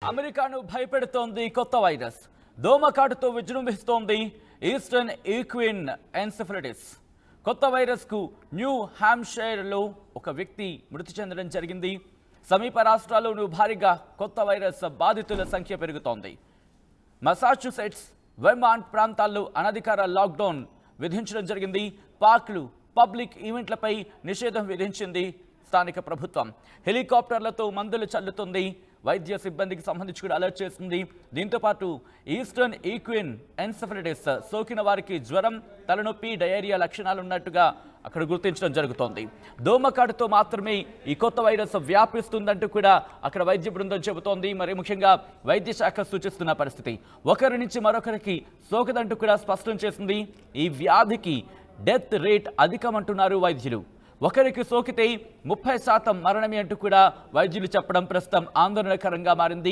అమెరికాను భయపెడుతోంది కొత్త వైరస్. దోమకాటుతో విజృంభిస్తోంది ఈస్టర్న్ ఈక్విన్ ఎన్సెఫలైటిస్. కొత్త వైరస్కు న్యూ హాంప్షైర్లో ఒక వ్యక్తి మృతి చెందడం జరిగింది. సమీప రాష్ట్రాల్లోనూ భారీగా కొత్త వైరస్ బాధితుల సంఖ్య పెరుగుతోంది. మసాచ్యుసెట్స్, వెర్మాంట్ ప్రాంతాల్లో అనధికార లాక్డౌన్ విధించడం జరిగింది. పార్కులు, పబ్లిక్ ఈవెంట్లపై నిషేధం విధించింది స్థానిక ప్రభుత్వం. హెలికాప్టర్లతో మందులు చల్లుతుంది. వైద్య సిబ్బందికి సంబంధించి కూడా అలర్ట్ చేస్తుంది. దీంతో పాటు ఈస్టర్న్ ఈక్విన్ ఎన్సెఫలైటిస్ సోకిన వారికి జ్వరం, తలనొప్పి, డయేరియా లక్షణాలు ఉన్నట్టుగా అక్కడ గుర్తించడం జరుగుతోంది. దోమకాటుతో మాత్రమే ఈ కొత్త వైరస్ వ్యాపిస్తుందంటూ కూడా అక్కడ వైద్య బృందం చెబుతోంది. మరి ముఖ్యంగా వైద్య శాఖ సూచిస్తున్న పరిస్థితి ఒకరి నుంచి మరొకరికి సోకదంటూ కూడా స్పష్టం చేసింది. ఈ వ్యాధికి డెత్ రేట్ అధికమంటున్నారు వైద్యులు. ఒకరికి సోకితే 30% మరణమే అంటూ కూడా వైద్యులు చెప్పడం ప్రస్తుతం ఆందోళనకరంగా మారింది.